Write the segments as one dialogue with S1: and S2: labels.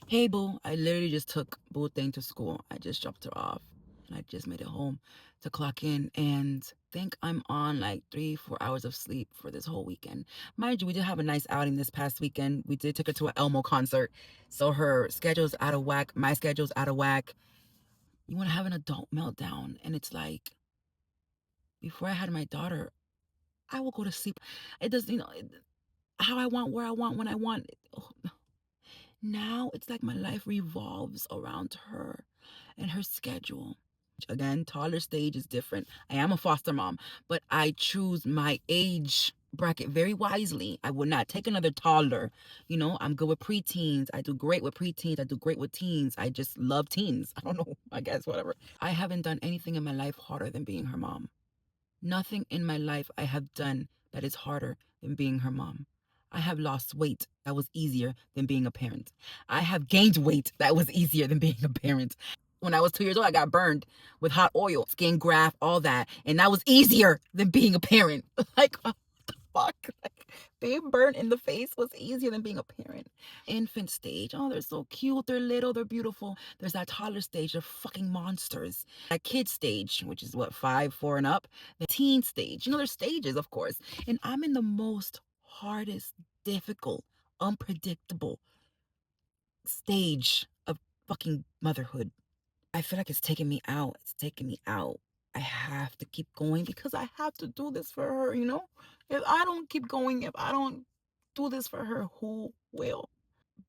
S1: Hey, Boo. I literally just took Boo thing to school. I just dropped her off. And I just made it home to clock in and think I'm on like 3, 4 hours of sleep for this whole weekend. Mind you, we did have a nice outing this past weekend. We did take her to an Elmo concert. So her schedule's out of whack. My schedule's out of whack. You want to have an adult meltdown. And it's like, before I had my daughter, I will go to sleep. It does, how I want, where I want, when I want. Oh, now it's like my life revolves around her and her schedule. Again, toddler stage is different. I am a foster mom, but I choose my age bracket very wisely. I would not take another toddler. I'm good with preteens. I do great with preteens. I do great with teens. I just love teens. I don't know. I guess whatever. I haven't done anything in my life harder than being her mom. Nothing in my life I have done that is harder than being her mom. I have lost weight that was easier than being a parent. I have gained weight that was easier than being a parent. When I was 2 years old, I got burned with hot oil, skin graft, all that. And that was easier than being a parent. Like, what the fuck? Like, being burned in the face was easier than being a parent. Infant stage, oh, they're so cute, they're little, they're beautiful. There's that toddler stage, they're fucking monsters. That kid stage, which is what, 5, 4 and up. The teen stage, there's stages, of course. And I'm in the most hardest, difficult, unpredictable stage of fucking motherhood. I feel like it's taking me out. It's taking me out. I have to keep going because I have to do this for her. If I don't keep going, if I don't do this for her, who will?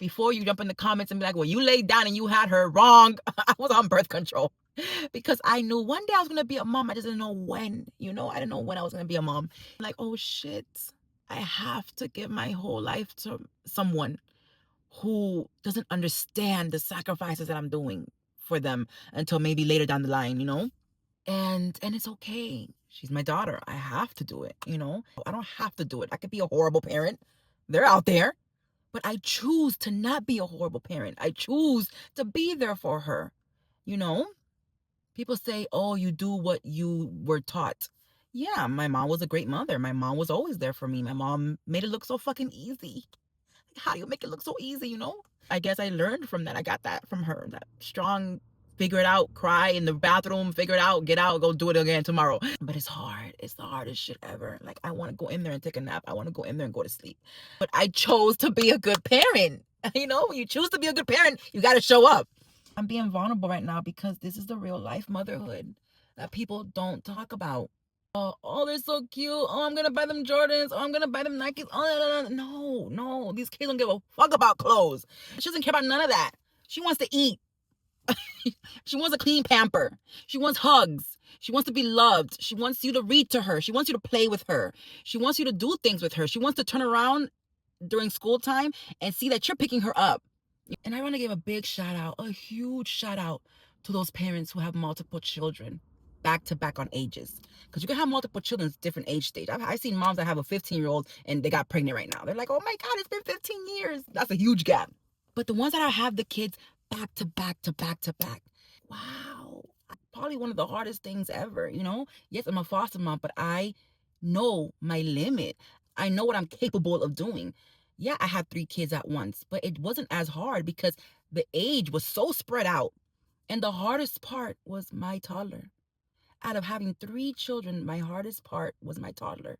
S1: Before you jump in the comments and be like, well, you laid down and you had her wrong. I was on birth control because I knew one day I was going to be a mom. I just didn't know when, I didn't know when I was going to be a mom. Like, oh shit, I have to give my whole life to someone who doesn't understand the sacrifices that I'm doing for them until maybe later down the line. And it's okay. She's my daughter. I have to do it. I don't have to do it. I could be a horrible parent. They're out there. But I choose to not be a horrible parent. I choose to be there for her. You know? People say, oh, you do what you were taught. Yeah, my mom was a great mother. My mom was always there for me. My mom made it look so fucking easy. How do you make it look so easy? I guess I learned from that. I got that from her. That strong, figure it out, cry in the bathroom, figure it out, get out, go do it again tomorrow. But it's hard. It's the hardest shit ever. Like, I want to go in there and take a nap. I want to go in there and go to sleep. But I chose to be a good parent. When you choose to be a good parent, you got to show up. I'm being vulnerable right now because this is the real life motherhood that people don't talk about. Oh, they're so cute. Oh, I'm gonna buy them Jordans. Oh, I'm gonna buy them Nikes. Oh, no, no. These kids don't give a fuck about clothes. She doesn't care about none of that. She wants to eat. She wants a clean pamper. She wants hugs. She wants to be loved. She wants you to read to her. She wants you to play with her. She wants you to do things with her. She wants to turn around during school time and see that you're picking her up. And I want to give a big shout out, a huge shout out to those parents who have multiple children back to back on ages. Because you can have multiple children at different age stage. I've seen moms that have a 15-year-old and they got pregnant right now. They're like, oh my God, it's been 15 years. That's a huge gap. But the ones that have the kids back to back to back to back, wow, probably one of the hardest things ever. Yes, I'm a foster mom, but I know my limit. I know what I'm capable of doing. Yeah, I had 3 kids at once, but it wasn't as hard because the age was so spread out. And the hardest part was my toddler. Out of having 3 children, my hardest part was my toddler.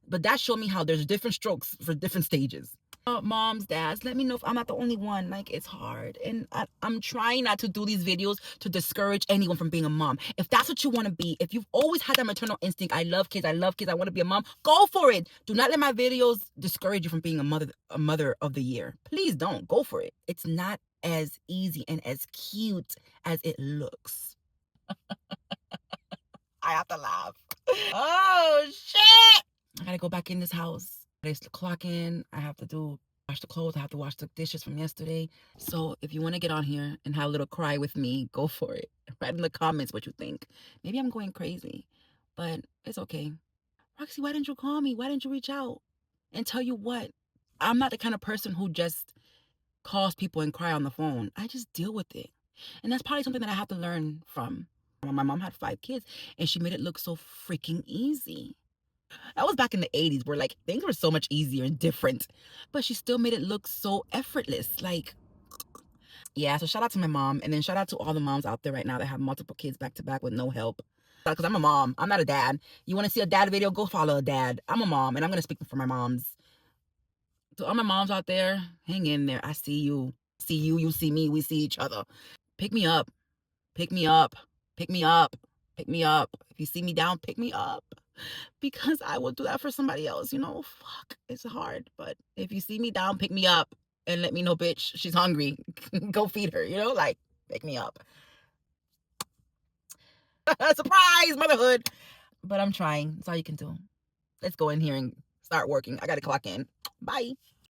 S1: But that showed me how there's different strokes for different stages. Moms, dads, let me know if I'm not the only one. Like, it's hard. And I'm trying not to do these videos to discourage anyone from being a mom. If that's what you want to be, if you've always had that maternal instinct, I love kids, I want to be a mom, go for it. Do not let my videos discourage you from being a mother of the year. Please don't. Go for it. It's not as easy and as cute as it looks. I have to laugh. Oh, shit. I gotta go back in this house. Place the clock in. I have to wash the clothes. I have to wash the dishes from yesterday. So if you want to get on here and have a little cry with me, go for it. Write in the comments what you think. Maybe I'm going crazy, but it's okay. Roxy, why didn't you call me? Why didn't you reach out? And tell you what, I'm not the kind of person who just calls people and cry on the phone. I just deal with it. And that's probably something that I have to learn from. My mom had 5 kids and she made it look so freaking easy. That was back in the 80s where like things were so much easier and different. But she still made it look so effortless. Like, Yeah, so shout out to my mom, and then shout out to all the moms out there right now that have multiple kids back to back with no help. Because I'm a mom, I'm not a dad. You want to see a dad video? Go follow a dad. I'm a mom, and I'm gonna speak for my moms. To all my moms out there, hang in there. I see you. See you. You see me. We see each other. Pick me up. Pick me up. Pick me up. Pick me up. If you see me down, pick me up. Because I will do that for somebody else. Fuck, it's hard. But if you see me down, pick me up and let me know, bitch, she's hungry. Go feed her, like, pick me up. Surprise, motherhood. But I'm trying. That's all you can do. Let's go in here and start working. I got to clock in. Bye.